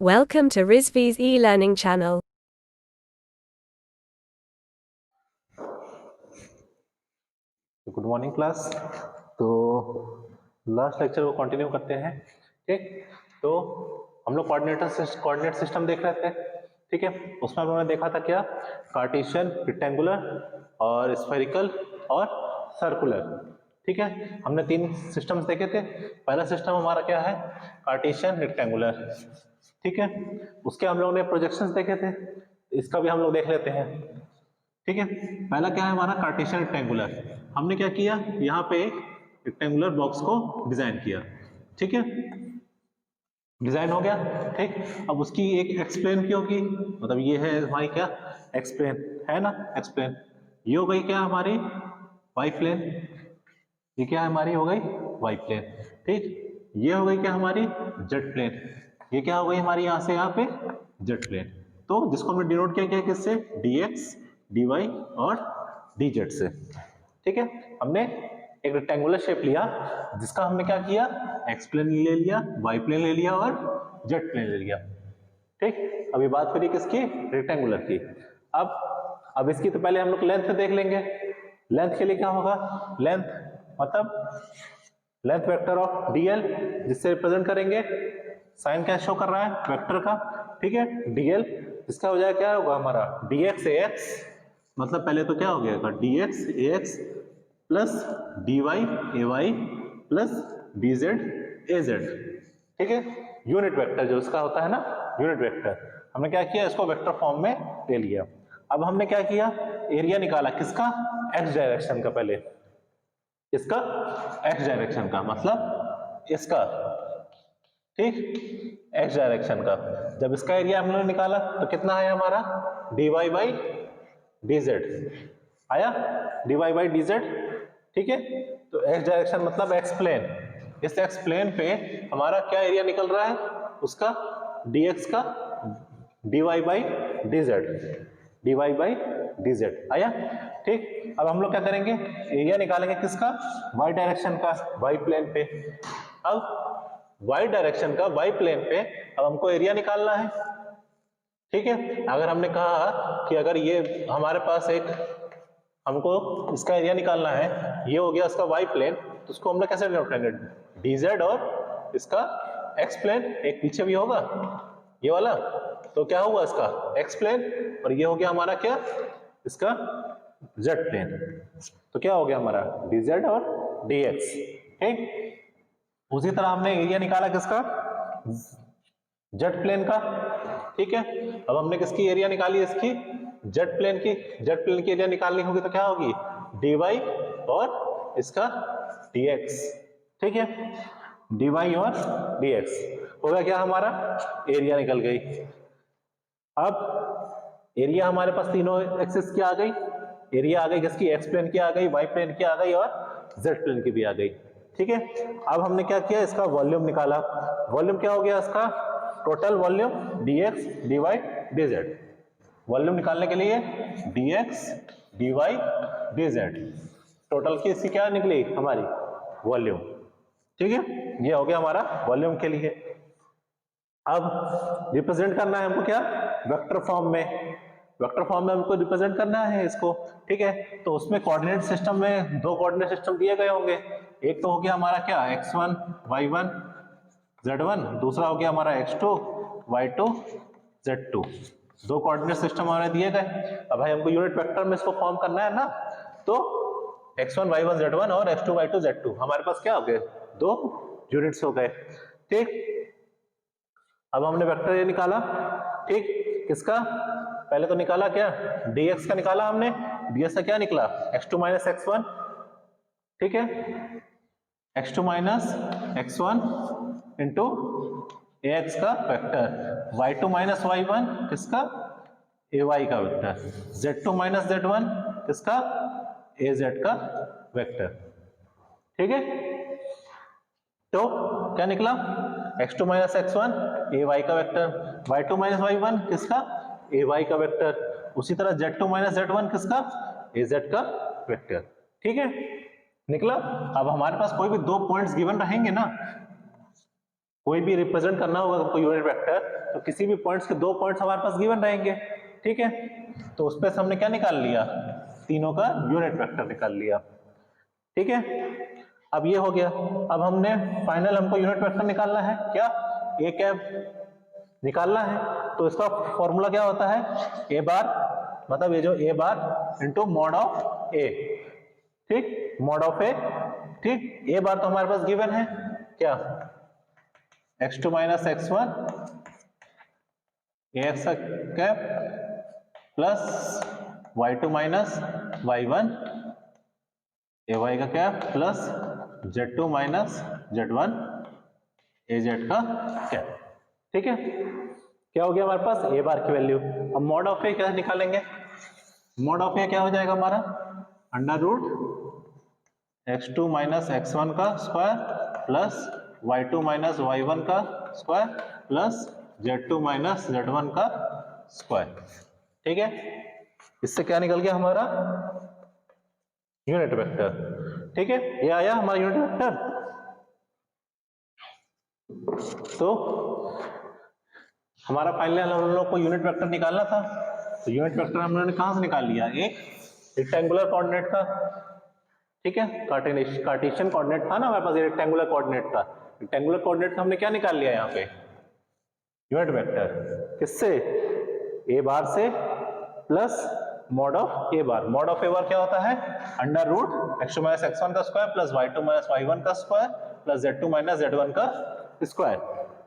Welcome to Rizvi's e-learning channel. Good morning class. तो last lecture को continue करते हैं। ठीक, तो हम लोग कोऑर्डिनेट सिस्टम देख रहे थे। ठीक है, उसमें हम लोगों ने देखा था क्या, कार्टेशियन, रेक्टेंगुलर और स्फेरिकल और सर्कुलर। ठीक है, हमने तीन सिस्टम्स देखे थे। पहला सिस्टम हमारा क्या है, कार्टेशियन रेक्टेंगुलर। ठीक है, उसके हम लोगों ने प्रोजेक्शंस देखे थे, इसका भी हम लोग देख लेते हैं। ठीक है, पहला क्या है हमारा कार्टेशियन रेक्टेंगुलर। हमने क्या किया, यहाँ पे एक रेक्टेंगुलर बॉक्स को डिजाइन किया। ठीक है, डिजाइन हो गया। ठीक, अब उसकी एक एक्सप्लेन की होगी, मतलब ये है हमारी क्या, एक्सप्लेन है ना, एक्सप्लेन। ये हो गई क्या हमारी वाई प्लेन, ये क्या हमारी हो गई वाई प्लेन। ठीक, ये हो गई क्या हमारी जेड प्लेन, ये क्या हो गई हमारी यहाँ से यहाँ पे जेड प्लेन। तो जिसको हमने डिनोट किया क्या, किससे, dx dy और dz से। ठीक है, हमने एक रेक्टेंगुलर शेप लिया जिसका हमने क्या किया, एक्स प्लेन ले लिया, वाई प्लेन ले लिया और जेड प्लेन ले लिया। ठीक, अभी बात करिए किसकी, रेक्टेंगुलर की। अब इसकी तो पहले हम लोग लेंथ देख लेंगे। लेंथ के लिए क्या होगा, लेंथ मतलब लेंथ वेक्टर ऑफ dl, जिससे रिप्रेजेंट करेंगे, साइन क्या शो कर रहा है, वेक्टर का। ठीक है, dl इसका हो जाएगा, क्या होगा हमारा dx ax, मतलब पहले तो क्या हो गया dx ax plus dy ay plus dz az। ठीक है, यूनिट वेक्टर जो इसका होता है ना, यूनिट वेक्टर, हमने क्या किया, इसको वेक्टर फॉर्म में ले लिया। अब हमने क्या किया, एरिया निकाला किसका, एक्स डायरेक्शन का, पहले इसका एक्स डायरेक्शन का, मतलब इसका। ठीक, एक्स डायरेक्शन का, जब इसका एरिया हम लोगों ने निकाला तो कितना आया हमारा, dy बाई dz आया, dy बाई dz। ठीक है, तो एक्स डायरेक्शन मतलब एक्स प्लेन, इस एक्स प्लेन पे हमारा क्या एरिया निकल रहा है, उसका dx का dy by dz, dy by dz आया। ठीक, अब हम लोग क्या करेंगे, एरिया निकालेंगे किसका, y डायरेक्शन का, y प्लेन पे। अब y डायरेक्शन का y प्लेन पे अब हमको एरिया निकालना है। ठीक है, अगर हमने कहा कि अगर ये हमारे पास एक, हमको इसका एरिया निकालना है, ये हो गया इसका y प्लेन, तो उसको हम लोग कैसे डिनोट करेंगे, dz और इसका x प्लेन, एक पीछे भी होगा ये वाला, तो क्या होगा इसका x प्लेन, और ये हो गया हमारा क्या, इसका z प्लेन। तो क्या हो गया हमारा dz और dx। ठीक, उसी तरह हमने एरिया निकाला किसका, जेड प्लेन का। ठीक है, अब हमने किसकी एरिया निकाली, इसकी जेड प्लेन की। जेड प्लेन की एरिया निकालनी होगी तो क्या होगी, dy और इसका dx। ठीक है, dy और dx होगा क्या हमारा, एरिया निकल गई। अब एरिया हमारे पास तीनों एक्सिस की आ गई, एरिया आ गई किसकी, एक्स प्लेन की आ गई, वाई प्लेन की आ गई और जेड प्लेन की भी आ गई। ठीक है, अब हमने क्या किया, इसका वॉल्यूम निकाला। वॉल्यूम क्या हो गया इसका, total volume dx dy dz। Volume निकालने के लिए dx dy dz, टोटल की इसकी क्या निकली हमारी वॉल्यूम। ठीक है, ये हो गया हमारा वॉल्यूम के लिए। अब रिप्रेजेंट करना है हमको क्या, वेक्टर फॉर्म में, वेक्टर फॉर्म में हमको रिप्रेजेंट करना है इसको। ठीक है, तो उसमें कोऑर्डिनेट सिस्टम में दो कोऑर्डिनेट सिस्टम दिए गए होंगे, एक तो हो गया हमारा क्या x1 y1 z1, दूसरा हो गया हमारा x2 y2 z2। दो कोऑर्डिनेट सिस्टम हमारे दिए गए। अब भाई हमको यूनिट वेक्टर में इसको फॉर्म करना है ना, तो x1 y1 z1 और x2 y2 z2 हमारे पास क्या हो गए, दो यूनिट्स हो गए। ठीक, अब हमने वेक्टर ये निकाला। ठीक, किसका, पहले तो निकाला क्या, dx का निकाला हमने, dx का क्या निकला, x2 माइनस x1। ठीक है, x2 minus x1 into ax का वेक्टर, y2 माइनस y1 किसका, ay का वेक्टर, z2 माइनस z1 किसका, az का वेक्टर। ठीक है, तो क्या निकला, x2 माइनस x1 ay का वेक्टर, y2 माइनस y1 किसका, ay का वेक्टर, उसी तरह z2 माइनस z1 किसका, az का वेक्टर। ठीक है, निकला। अब हमारे पास कोई भी दो पॉइंट्स गिवन रहेंगे ना, कोई भी रिप्रेजेंट करना होगा हमको यूनिट वेक्टर, तो किसी भी पॉइंट्स के 2 पॉइंट्स हमारे पास गिवन रहेंगे, ठीक है। तो उस पे से हमने क्या निकाल लिया, तीनों का यूनिट वेक्टर निकाल लिया, ठीक है। अब ये हो गया। अब हमने फाइनल हमको यूनिट वेक्टर निकालना है, क्या ए कैप निकालना है। तो इसका फॉर्मूला क्या होता है, ए बार मतलब ये जो ए बार इंटू मॉड ऑफ ए, ठीक, मॉड ऑफ ए, ठीक। ए बार तो हमारे पास गिवन है क्या, x2 minus x1 ax cap plus y2 minus y1 ay का cap plus z2 minus z1 az का कैप, ठीक है। क्या हो गया हमारे पास, ए बार की वैल्यू। अब मॉड ऑफ ए क्या निकालेंगे, मॉड ऑफ ए क्या हो जाएगा हमारा, under root x2 minus x1 का square plus y2 minus y1 का square plus z2 minus z1 का स्क्वायर, ठीक है। इससे क्या निकल गया हमारा यूनिट वेक्टर, ठीक है। ये आया हमारा यूनिट वेक्टर। तो हमारा फाइनल हम लोग को यूनिट वेक्टर निकालना था, तो यूनिट वेक्टर हम लोगों ने कहां से निकाल लिया, एक रेक्टेंगुलर कोऑर्डिनेट का, ठीक है। कार्टेशियन कोऑर्डिनेट था ना हमारे पास, ये रेक्टेंगुलर कोऑर्डिनेट का, रेक्टेंगुलर कोऑर्डिनेट का हमने क्या निकाल लिया यहाँ पे, यूनिट वेक्टर। किससे, ए बार से plus mod of A bar. Mod of A bar क्या होता है, under root x2 minus x1 का square plus y2 minus y1 का square plus z2 minus z1 का स्क्वायर,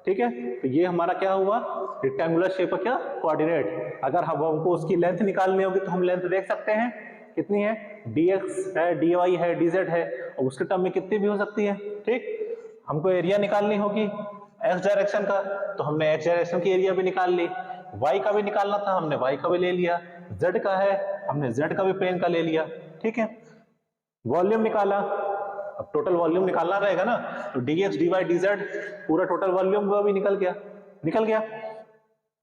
ठीक है। तो ये हमारा क्या हुआ, रेक्टेंगुलर शेप का क्या कोऑर्डिनेट। अगर हमको उसकी लेंथ निकालनी होगी तो हम लेंथ देख सकते हैं कितनी है, dx है, dy है, dz है, और उसके टर्म में कितनी भी हो सकती है, ठीक। हमको एरिया निकालनी होगी x डायरेक्शन का, तो हमने x डायरेक्शन की एरिया भी निकाल ली, y का भी निकालना था हमने y का भी ले लिया, z का है हमने z का भी प्लेन का ले लिया, ठीक है। वॉल्यूम निकाला, अब टोटल वॉल्यूम निकालना रहेगा ना, तो dx dy dz पूरा टोटल वॉल्यूम वो भी निकल गया,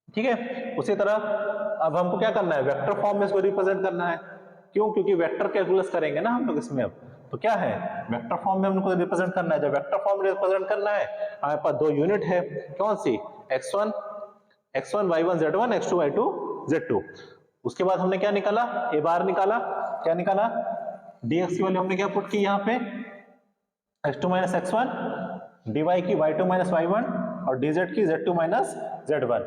ठीक है। उसी तरह अब हमको क्या करना है, वेक्टर फॉर्म में इसको रिप्रेजेंट करना है, क्यों, क्योंकि वेक्टर कैलकुलस करेंगे ना हम लोग इसमें। अब तो क्या है, वेक्टर फॉर्म में हमको रिप्रेजेंट करना है। जब वेक्टर फॉर्म रिप्रेजेंट करना है, हमारे पास दो यूनिट है, कौन सी, x1 y1 z1 x2 y2 z2। उसके बाद हमने क्या निकाला, ए बार निकाला, क्या निकाला, dx की वैल्यू हमने क्या पुट की यहाँ पे, x2 माइनस x1, dy की y2 माइनस y1 और dz की z2 minus z1।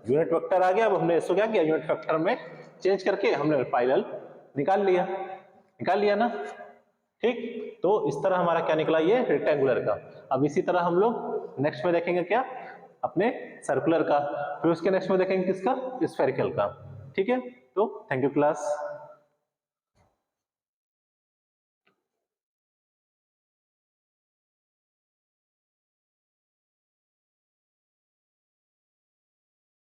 Unit vector आ गया। अब हमने इसको क्या किया, यूनिट वेक्टर में चेंज करके हमने फाइनल निकाल लिया ना, ठीक। तो इस तरह हमारा क्या निकला, ये रेक्टेंगुलर का। अब इसी तरह हम लोग नेक्स्ट में देखेंगे क्या, अपने सर्कुलर का, फिर उसके नेक्स्ट में देखेंगे किसका, स्फेरिकल का, ठीक है। तो थैंक यू क्लास।